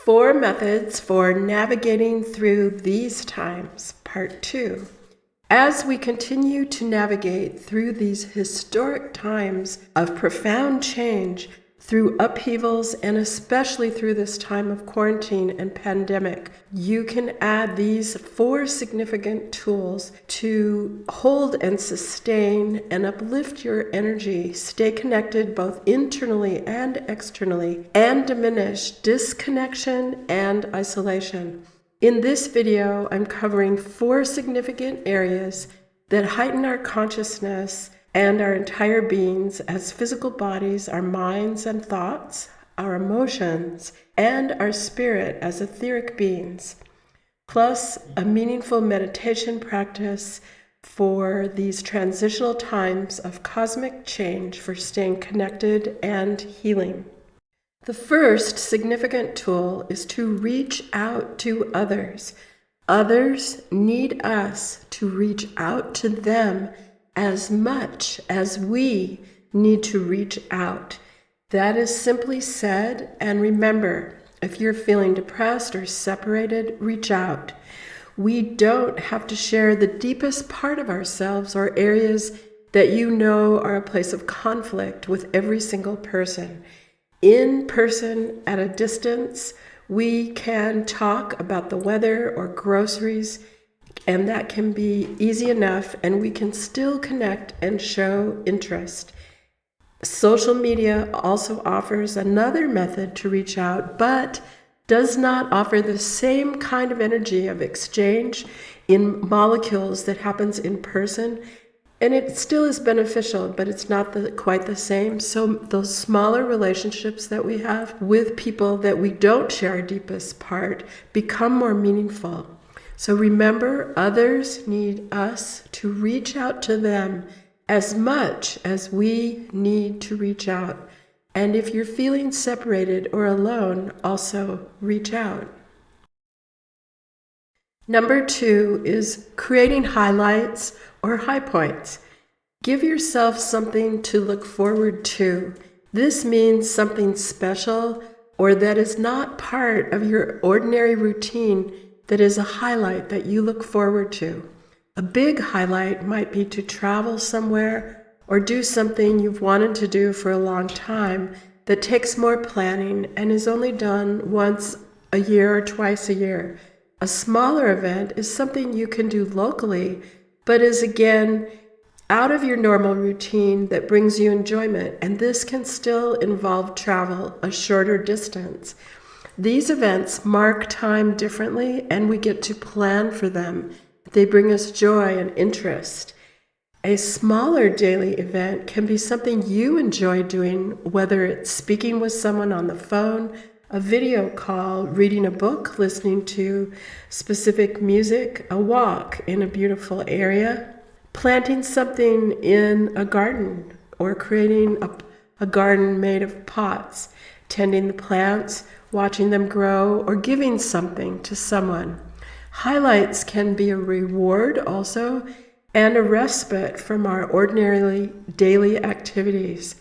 4 methods for navigating through these times, part 2. As we continue to navigate through these historic times of profound change, through upheavals, and especially through this time of quarantine and pandemic, you can add these 4 significant tools to hold and sustain and uplift your energy, stay connected both internally and externally, and diminish disconnection and isolation. In this video, I'm covering 4 significant areas that heighten our consciousness and our entire beings as physical bodies, our minds and thoughts, our emotions, and our spirit as etheric beings, plus a meaningful meditation practice for these transitional times of cosmic change for staying connected and healing. The first significant tool is to reach out to others. Others need us to reach out to them as much as we need to reach out. That is simply said, and remember, if you're feeling depressed or separated, reach out. We don't have to share the deepest part of ourselves or areas that you know are a place of conflict with every single person. In person, at a distance, we can talk about the weather or groceries, and that can be easy enough, and we can still connect and show interest. Social media also offers another method to reach out, but does not offer the same kind of energy of exchange in molecules that happens in person. And it still is beneficial, but it's not quite the same. So those smaller relationships that we have with people that we don't share our deepest part become more meaningful. So remember, others need us to reach out to them as much as we need to reach out. And if you're feeling separated or alone, also reach out. Number 2 is creating highlights or high points. Give yourself something to look forward to. This means something special or that is not part of your ordinary routine, that is a highlight that you look forward to. A big highlight might be to travel somewhere or do something you've wanted to do for a long time that takes more planning and is only done once a year or twice a year. A smaller event is something you can do locally, but is again out of your normal routine that brings you enjoyment, and this can still involve travel a shorter distance. These events mark time differently, and we get to plan for them. They bring us joy and interest. A smaller daily event can be something you enjoy doing, whether it's speaking with someone on the phone, a video call, reading a book, listening to specific music, a walk in a beautiful area, planting something in a garden, or creating a garden made of pots, tending the plants, watching them grow, or giving something to someone. Highlights can be a reward also, and a respite from our ordinarily daily activities.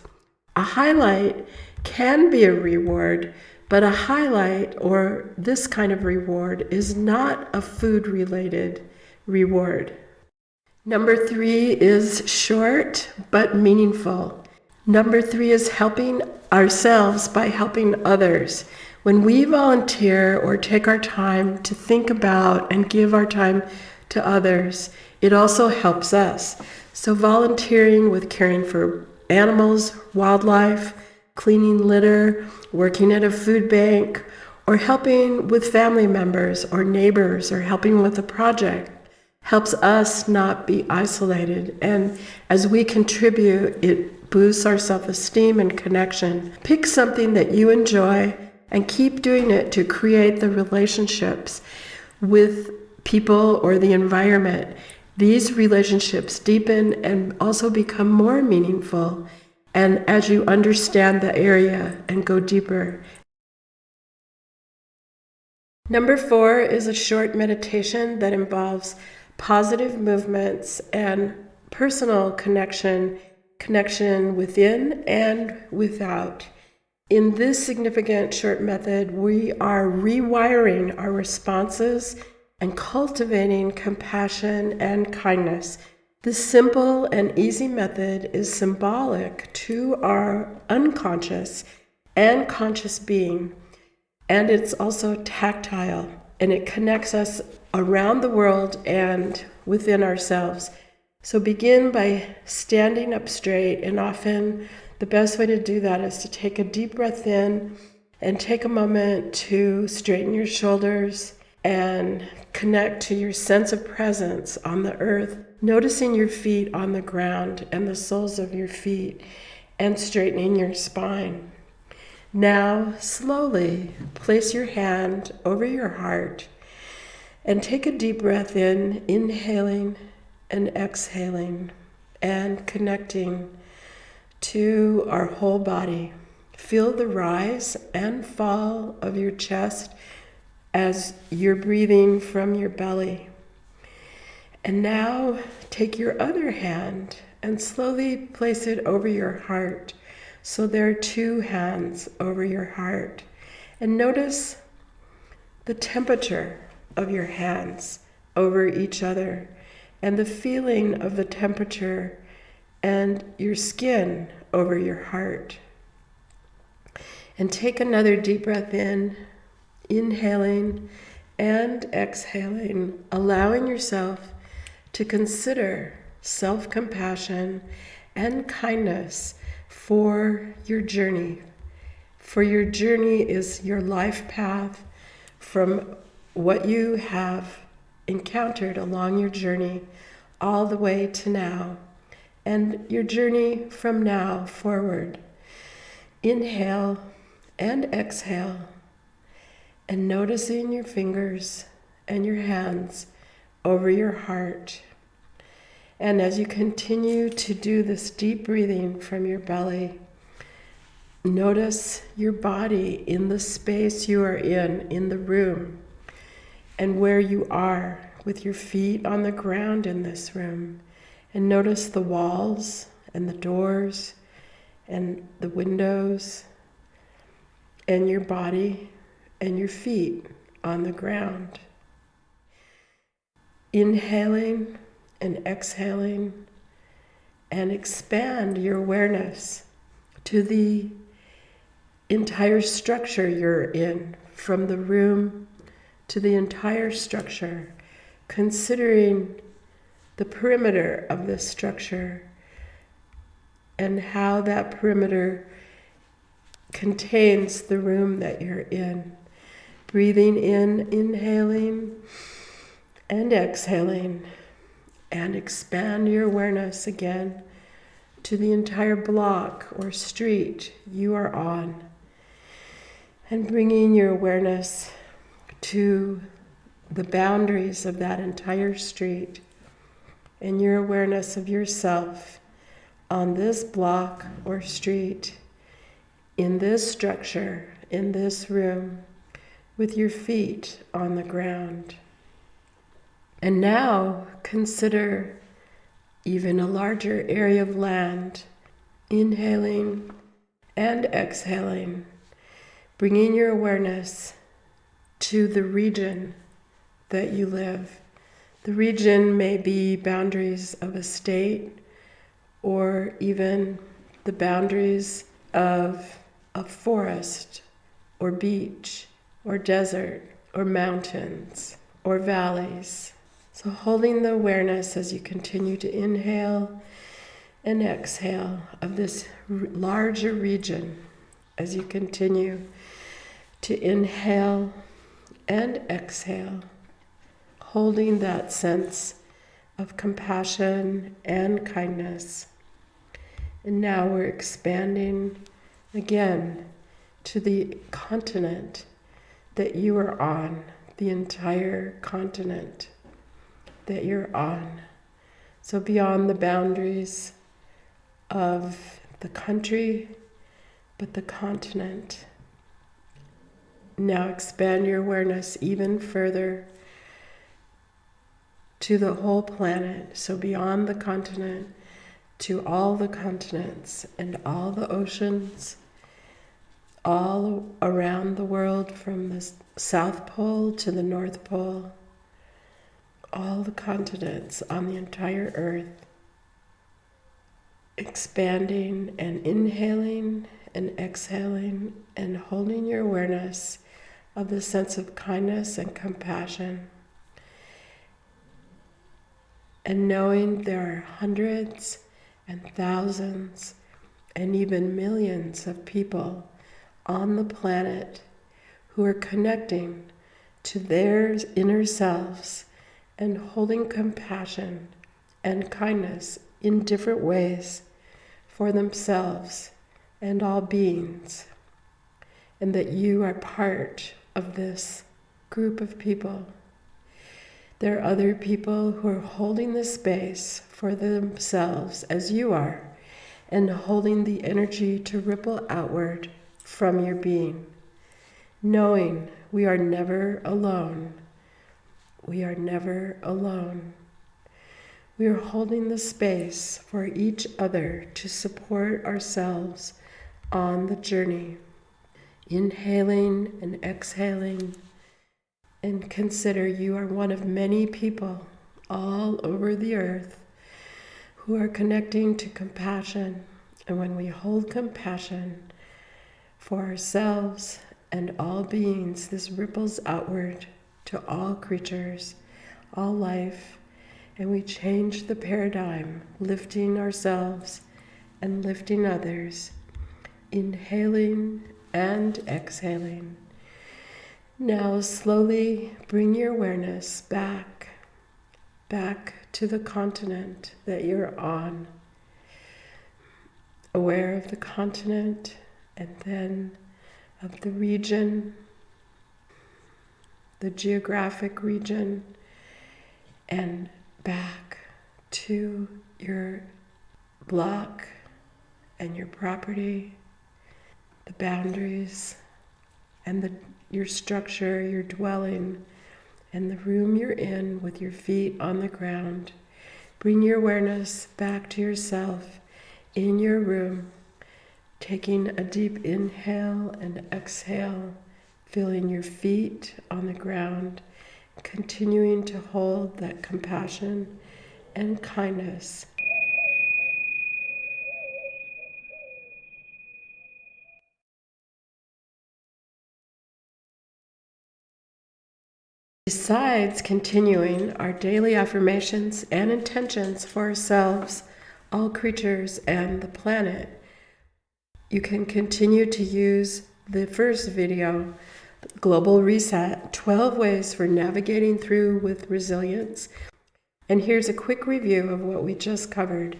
A highlight can be a reward, but a highlight, or this kind of reward, is not a food-related reward. Number 3 is short but meaningful. Number 3 is helping ourselves by helping others. When we volunteer or take our time to think about and give our time to others, it also helps us. So volunteering with caring for animals, wildlife, cleaning litter, working at a food bank, or helping with family members or neighbors, or helping with a project helps us not be isolated. And as we contribute, it boosts our self-esteem and connection. Pick something that you enjoy and keep doing it to create the relationships with people or the environment. These relationships deepen and also become more meaningful, and as you understand the area and go deeper. Number 4 is a short meditation that involves positive movements and personal connection within and without. In this significant short method, we are rewiring our responses and cultivating compassion and kindness. This simple and easy method is symbolic to our unconscious and conscious being, and it's also tactile, and it connects us around the world and within ourselves. So begin by standing up straight, and often the best way to do that is to take a deep breath in and take a moment to straighten your shoulders and connect to your sense of presence on the earth, noticing your feet on the ground and the soles of your feet, and straightening your spine. Now, slowly place your hand over your heart and take a deep breath in, inhaling and exhaling and connecting to our whole body. Feel the rise and fall of your chest as you're breathing from your belly. And now take your other hand and slowly place it over your heart. So there are two hands over your heart. And notice the temperature of your hands over each other and the feeling of the temperature and your skin over your heart. And take another deep breath in, inhaling and exhaling, allowing yourself to consider self-compassion and kindness for your journey. For your journey is your life path from what you have encountered along your journey all the way to now, and your journey from now forward. Inhale and exhale, and noticing your fingers and your hands over your heart. And as you continue to do this deep breathing from your belly, notice your body in the space you are in the room, and where you are with your feet on the ground in this room. And notice the walls and the doors and the windows and your body and your feet on the ground. Inhaling and exhaling, and expand your awareness to the entire structure you're in, from the room to the entire structure, considering the perimeter of this structure and how that perimeter contains the room that you're in. Breathing in, inhaling, and exhaling, and expand your awareness again to the entire block or street you are on, and bringing your awareness to the boundaries of that entire street and your awareness of yourself on this block or street, in this structure, in this room, with your feet on the ground. And now consider even a larger area of land, inhaling and exhaling, bringing your awareness to the region that you live. The region may be boundaries of a state, or even the boundaries of a forest or beach or desert or mountains or valleys. So holding the awareness as you continue to inhale and exhale of this larger region, as you continue to inhale and exhale, holding that sense of compassion and kindness. And now we're expanding again to the continent that you are on, the entire continent that you're on. So beyond the boundaries of the country, but the continent. Now expand your awareness even further to the whole planet. So beyond the continent, to all the continents and all the oceans, all around the world, from the South Pole to the North Pole, all the continents on the entire earth, expanding and inhaling and exhaling and holding your awareness of the sense of kindness and compassion, and knowing there are hundreds and thousands and even millions of people on the planet who are connecting to their inner selves and holding compassion and kindness in different ways for themselves and all beings, and that you are part of this group of people. There are other people who are holding the space for themselves as you are, and holding the energy to ripple outward from your being, knowing we are never alone. We are never alone. We are holding the space for each other to support ourselves on the journey, inhaling and exhaling, and consider you are one of many people all over the earth who are connecting to compassion. And when we hold compassion for ourselves and all beings, this ripples outward to all creatures, all life, and we change the paradigm, lifting ourselves and lifting others, inhaling and exhaling. Now slowly bring your awareness back to the continent that you're on. Aware of the continent and then of the region, the geographic region, and back to your block and your property, the boundaries, and your structure, your dwelling, and the room you're in with your feet on the ground. Bring your awareness back to yourself in your room, taking a deep inhale and exhale, feeling your feet on the ground, continuing to hold that compassion and kindness. Besides continuing our daily affirmations and intentions for ourselves, all creatures, and the planet, you can continue to use the first video, Global Reset, 12 Ways for Navigating Through with Resilience. And here's a quick review of what we just covered.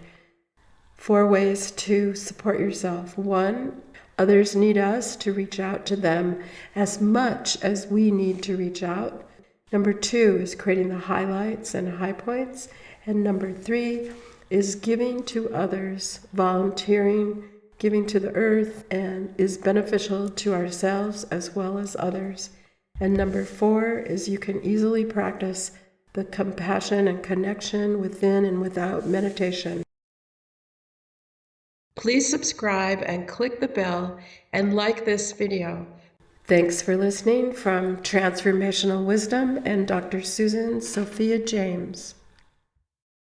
4 ways to support yourself. 1, others need us to reach out to them as much as we need to reach out. Number 2 is creating the highlights and high points. And number 3 is giving to others, volunteering, giving to the earth, and is beneficial to ourselves as well as others. And number 4 is you can easily practice the compassion and connection within and without meditation. Please subscribe and click the bell and like this video. Thanks for listening from Transformational Wisdom and Dr. Susan Sophia James.